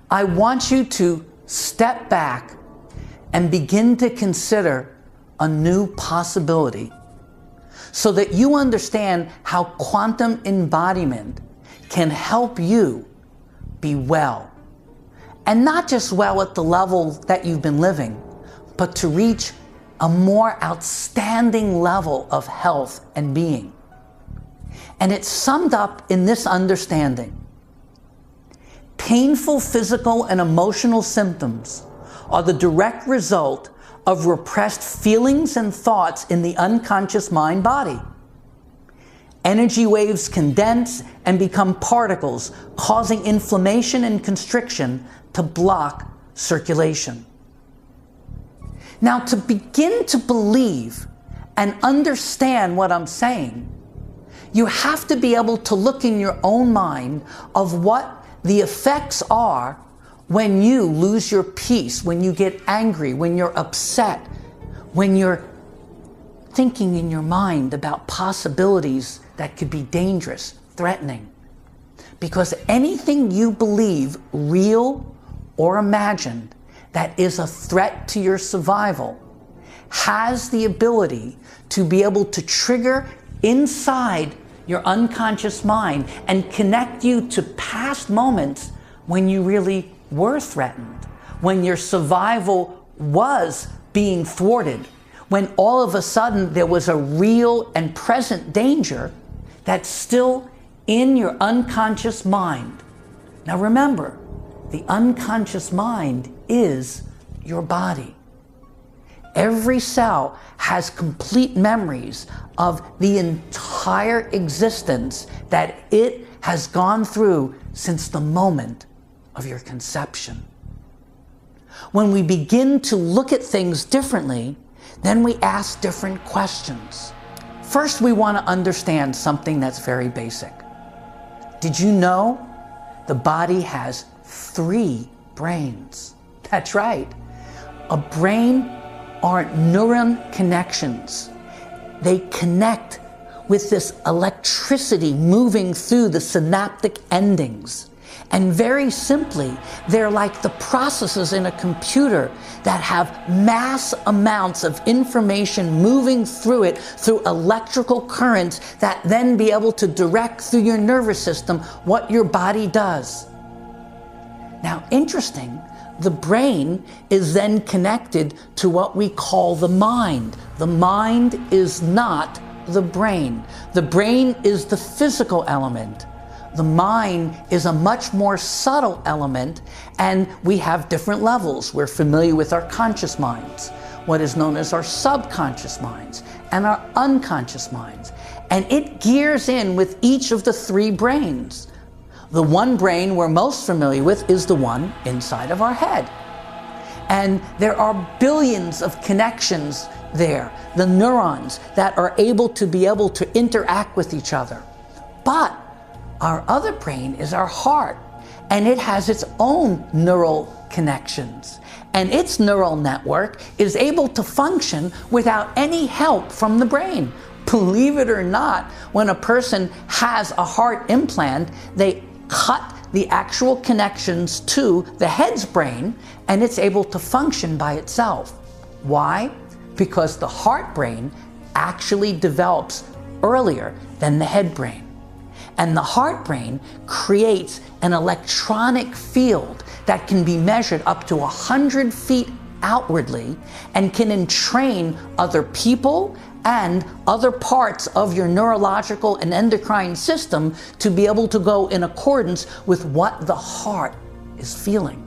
I want you to step back and begin to consider a new possibility so that you understand how quantum embodiment can help you be well. And not just well at the level that you've been living, but to reach a more outstanding level of health and being. And it's summed up in this understanding. Painful physical and emotional symptoms are the direct result of repressed feelings and thoughts in the unconscious mind-body. Energy waves condense and become particles, causing inflammation and constriction to block circulation. Now, to begin to believe and understand what I'm saying, you have to be able to look in your own mind of what the effects are when you lose your peace, when you get angry, when you're upset, when you're thinking in your mind about possibilities that could be dangerous, threatening. Because anything you believe, real or imagined, that is a threat to your survival, has the ability to be able to trigger inside your unconscious mind and connect you to past moments when you really were threatened, when your survival was being thwarted, when all of a sudden there was a real and present danger that's still in your unconscious mind. Now remember, the unconscious mind is your body. Every cell has complete memories of the entire existence that it has gone through since the moment of your conception. When we begin to look at things differently, then we ask different questions. First, we want to understand something that's very basic. Did you know the body has 3 brains? That's right. A brain are neuron connections. They connect with this electricity moving through the synaptic endings. And very simply, they're like the processes in a computer that have mass amounts of information moving through it through electrical currents that then be able to direct through your nervous system what your body does. Now, interesting, the brain is then connected to what we call the mind. The mind is not the brain. The brain is the physical element. The mind is a much more subtle element, and we have different levels. We're familiar with our conscious minds, what is known as our subconscious minds, and our unconscious minds. And it gears in with each of the 3 brains. The one brain we're most familiar with is the one inside of our head. And there are billions of connections there, the neurons that are able to interact with each other. But our other brain is our heart, and it has its own neural connections. And its neural network is able to function without any help from the brain. Believe it or not, when a person has a heart implant, they cut the actual connections to the head's brain, and it's able to function by itself. Why? Because the heart brain actually develops earlier than the head brain. And the heart brain creates an electronic field that can be measured up to 100 feet outwardly and can entrain other people and other parts of your neurological and endocrine system to be able to go in accordance with what the heart is feeling.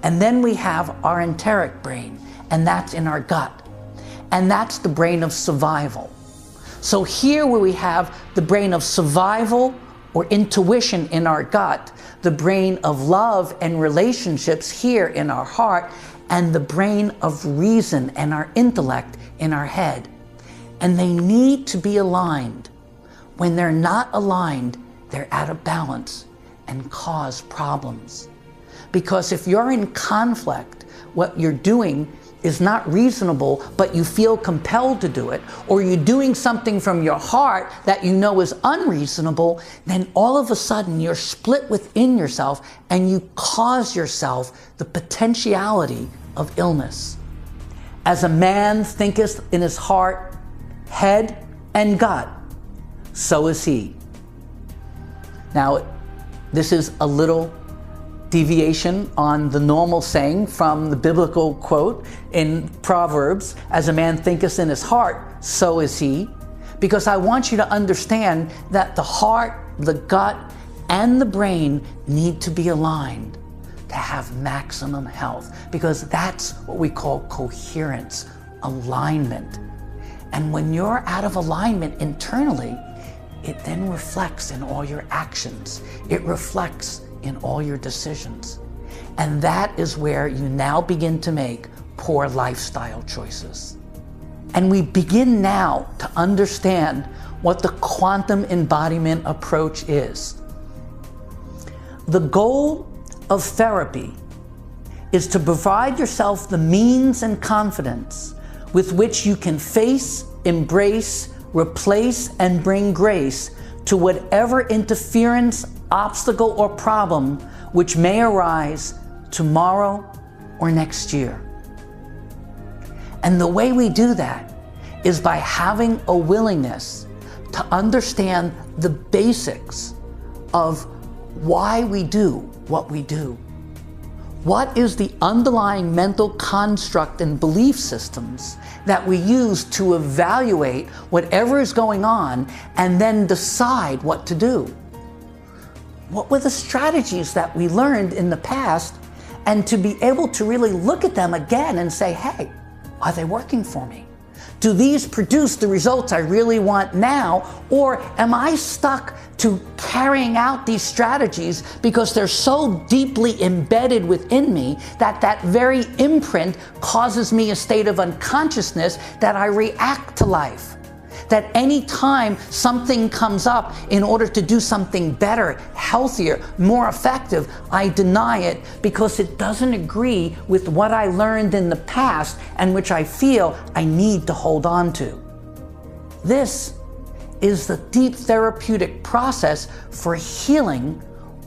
And then we have our enteric brain, and that's in our gut. And that's the brain of survival. So here where we have the brain of survival or intuition in our gut, the brain of love and relationships here in our heart, and the brain of reason and our intellect in our head. And they need to be aligned. When they're not aligned, they're out of balance and cause problems. Because if you're in conflict, what you're doing is not reasonable, but you feel compelled to do it, or you're doing something from your heart that you know is unreasonable, then all of a sudden you're split within yourself and you cause yourself the potentiality of illness. As a man thinketh in his heart, head and gut, so is he. Now, this is a little deviation on the normal saying from the biblical quote in Proverbs, as a man thinketh in his heart, so is he, because I want you to understand that the heart, the gut, and the brain need to be aligned to have maximum health, because that's what we call coherence, alignment. And when you're out of alignment internally, it then reflects in all your actions. It reflects in all your decisions. And that is where you now begin to make poor lifestyle choices. And we begin now to understand what the quantum embodiment approach is. The goal of therapy is to provide yourself the means and confidence with which you can face, embrace, replace, and bring grace to whatever interference, obstacle, or problem which may arise tomorrow or next year. And the way we do that is by having a willingness to understand the basics of why we do what we do. What is the underlying mental construct and belief systems that we use to evaluate whatever is going on and then decide what to do? What were the strategies that we learned in the past, and to be able to really look at them again and say, hey, are they working for me? Do these produce the results I really want now, or am I stuck to carrying out these strategies because they're so deeply embedded within me that that very imprint causes me a state of unconsciousness that I react to life? That any time something comes up in order to do something better, healthier, more effective, I deny it because it doesn't agree with what I learned in the past and which I feel I need to hold on to. This is the deep therapeutic process for healing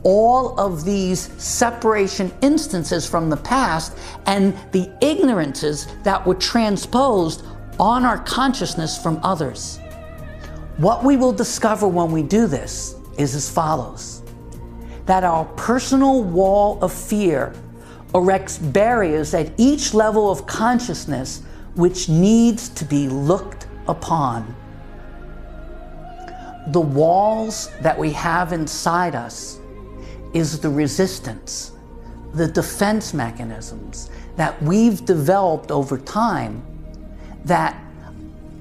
all of these separation instances from the past and the ignorances that were transposed on our consciousness from others. What we will discover when we do this is as follows: that our personal wall of fear erects barriers at each level of consciousness which needs to be looked upon. The walls that we have inside us is the resistance, the defense mechanisms that we've developed over time that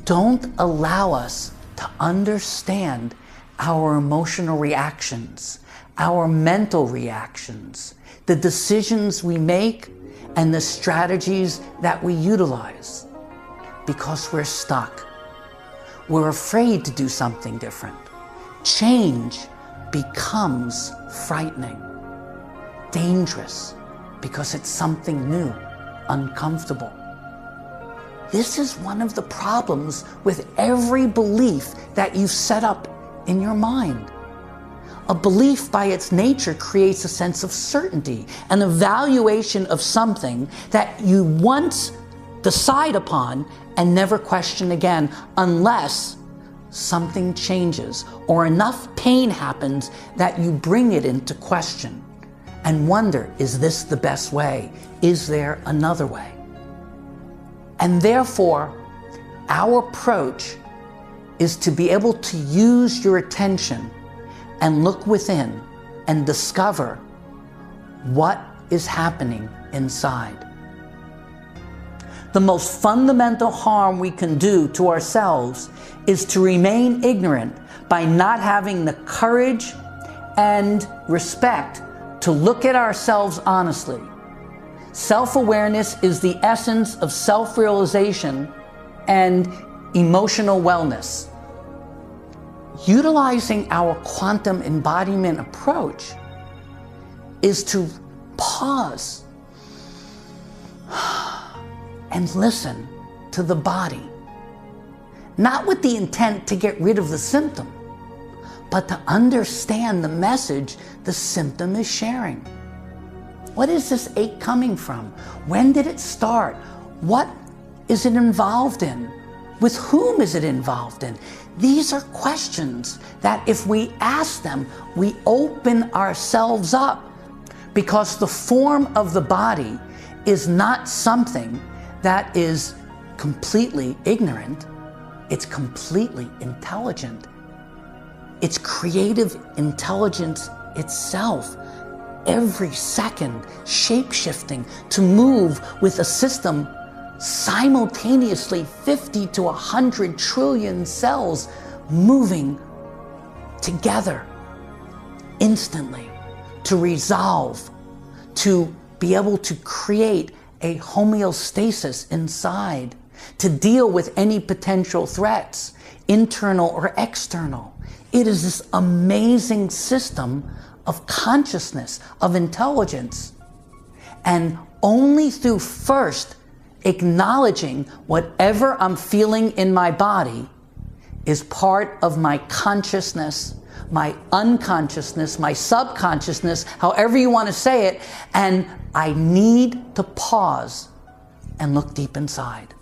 don't allow us to understand our emotional reactions, our mental reactions, the decisions we make, and the strategies that we utilize, because we're stuck. We're afraid to do something different. Change becomes frightening, dangerous, because it's something new, uncomfortable. This is one of the problems with every belief that you've set up in your mind. A belief by its nature creates a sense of certainty, an evaluation of something that you once decide upon and never question again, unless something changes or enough pain happens that you bring it into question and wonder, is this the best way? Is there another way? And therefore, our approach is to be able to use your attention and look within and discover what is happening inside. The most fundamental harm we can do to ourselves is to remain ignorant by not having the courage and respect to look at ourselves honestly. Self-awareness is the essence of self-realization and emotional wellness. Utilizing our quantum embodiment approach is to pause and listen to the body. Not with the intent to get rid of the symptom, but to understand the message the symptom is sharing. What is this ache coming from? When did it start? What is it involved in? With whom is it involved in? These are questions that if we ask them, we open ourselves up, because the form of the body is not something that is completely ignorant. It's completely intelligent. It's creative intelligence itself, every second shape-shifting to move with a system simultaneously 50 to 100 trillion cells moving together instantly to resolve, to be able to create a homeostasis inside, to deal with any potential threats, internal or external. It is this amazing system of consciousness, of intelligence. And only through first acknowledging whatever I'm feeling in my body is part of my consciousness, my unconsciousness, my subconsciousness, however you want to say it, and I need to pause and look deep inside.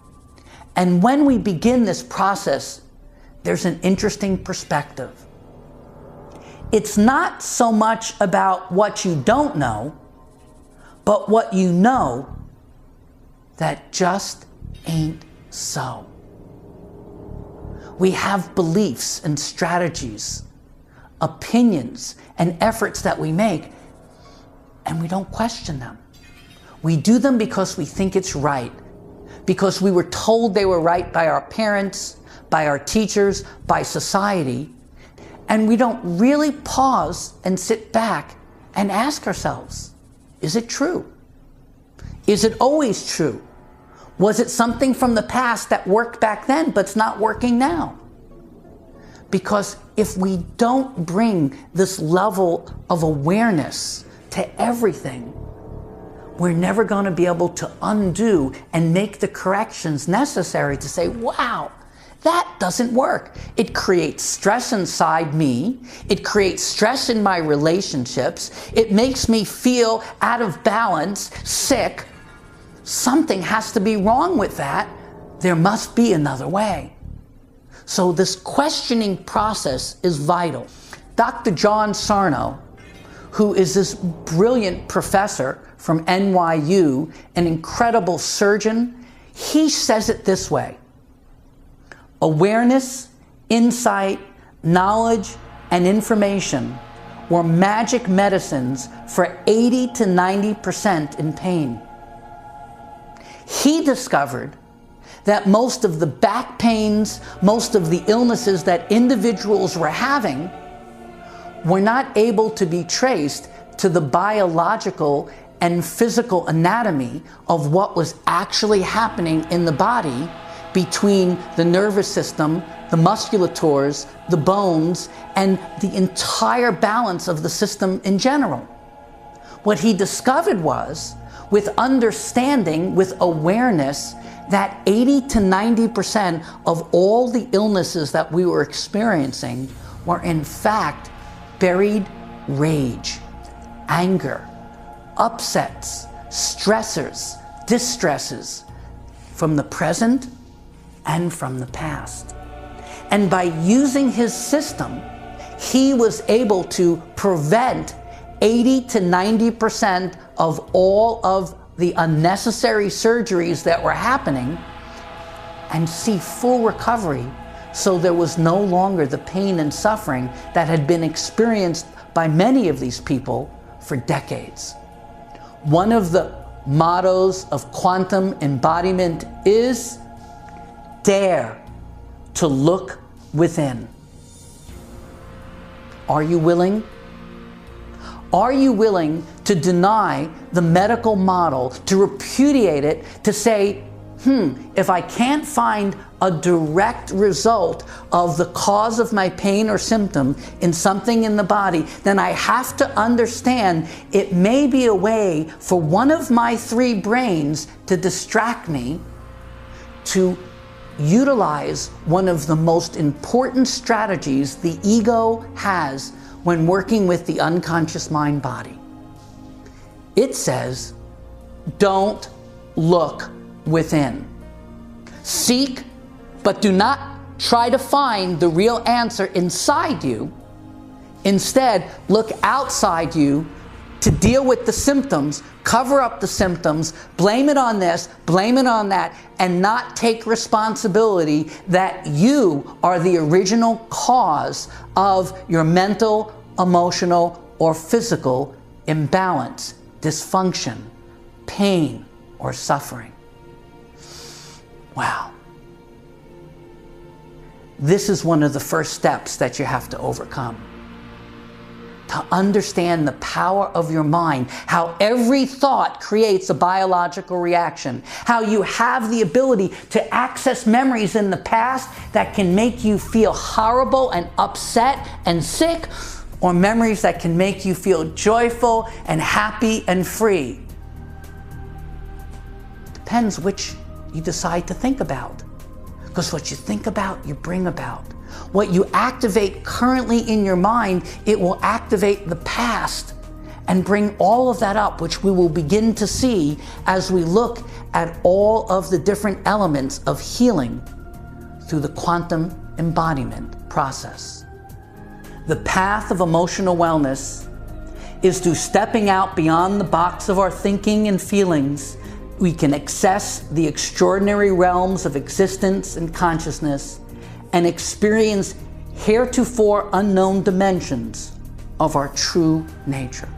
And when we begin this process, there's an interesting perspective. It's not so much about what you don't know, but what you know that just ain't so. We have beliefs and strategies, opinions and efforts that we make, and we don't question them. We do them because we think it's right, because we were told they were right by our parents, by our teachers, by society, and we don't really pause and sit back and ask ourselves, is it true? Is it always true? Was it something from the past that worked back then but it's not working now? Because if we don't bring this level of awareness to everything, we're never going to be able to undo and make the corrections necessary to say, wow, that doesn't work. It creates stress inside me. It creates stress in my relationships. It makes me feel out of balance, sick. Something has to be wrong with that. There must be another way. So this questioning process is vital. Dr. John Sarno, who is this brilliant professor from NYU, an incredible surgeon, he says it this way: awareness, insight, knowledge, and information were magic medicines for 80 to 90% in pain. He discovered that most of the back pains, most of the illnesses that individuals were having were not able to be traced to the biological and physical anatomy of what was actually happening in the body between the nervous system, the musculatures, the bones, and the entire balance of the system in general. What he discovered was, with understanding, with awareness, that 80 to 90% of all the illnesses that we were experiencing were in fact buried rage, anger, upsets, stressors, distresses from the present and from the past. And by using his system, he was able to prevent 80 to 90% of all of the unnecessary surgeries that were happening and see full recovery, so there was no longer the pain and suffering that had been experienced by many of these people for decades. One of the mottos of Quantum Embodiment is, dare to look within. Are you willing? Are you willing to deny the medical model, to repudiate it, to say, if I can't find a direct result of the cause of my pain or symptom in something in the body, then I have to understand it may be a way for one of my three brains to distract me to utilize one of the most important strategies the ego has when working with the unconscious mind-body. It says, don't look within. Seek, but do not try to find the real answer inside you. Instead, look outside you to deal with the symptoms, cover up the symptoms, blame it on this, blame it on that, and not take responsibility that you are the original cause of your mental, emotional, or physical imbalance, dysfunction, pain, or suffering. Wow. This is one of the first steps that you have to overcome. To understand the power of your mind, how every thought creates a biological reaction, how you have the ability to access memories in the past that can make you feel horrible and upset and sick, or memories that can make you feel joyful and happy and free. Depends which you decide to think about. Because what you think about, you bring about. What you activate currently in your mind, it will activate the past and bring all of that up, which we will begin to see as we look at all of the different elements of healing through the quantum embodiment process. The path of emotional wellness is through stepping out beyond the box of our thinking and feelings. We can access the extraordinary realms of existence and consciousness and experience heretofore unknown dimensions of our true nature.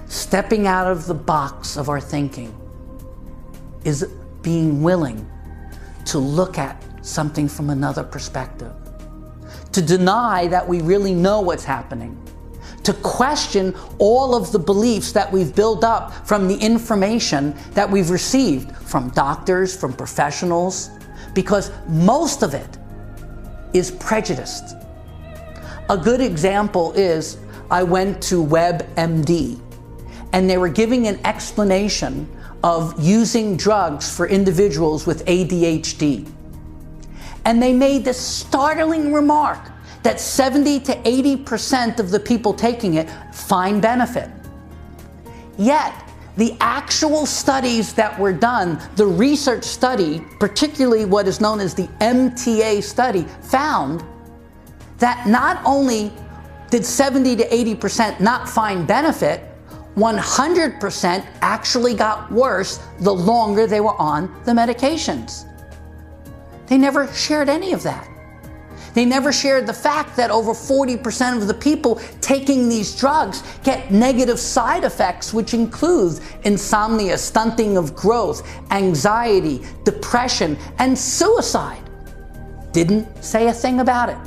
Stepping out of the box of our thinking is being willing to look at something from another perspective, to deny that we really know what's happening, to question all of the beliefs that we've built up from the information that we've received from doctors, from professionals, because most of it is prejudiced. A good example is I went to WebMD and they were giving an explanation of using drugs for individuals with ADHD. And they made this startling remark that 70 to 80% of the people taking it find benefit. Yet, the actual studies that were done, the research study, particularly what is known as the MTA study, found that not only did 70 to 80% not find benefit, 100% actually got worse the longer they were on the medications. They never shared any of that. They never shared the fact that over 40% of the people taking these drugs get negative side effects, which include insomnia, stunting of growth, anxiety, depression, and suicide. Didn't say a thing about it.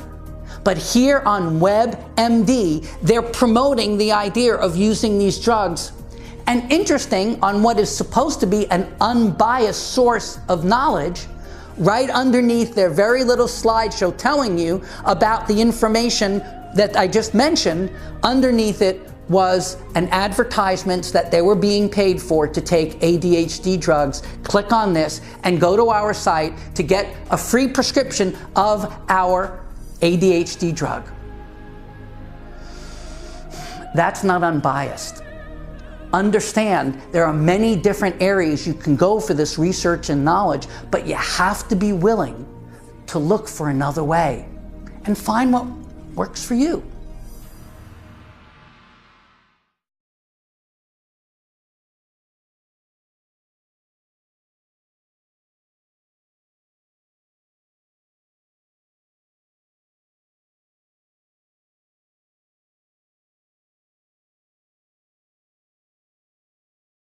But here on WebMD, they're promoting the idea of using these drugs. And interesting, on what is supposed to be an unbiased source of knowledge, right underneath their very little slideshow telling you about the information that I just mentioned, underneath it was an advertisement that they were being paid for to take ADHD drugs. Click on this and go to our site to get a free prescription of our ADHD drug. That's not unbiased. Understand there are many different areas you can go for this research and knowledge, but you have to be willing to look for another way and find what works for you.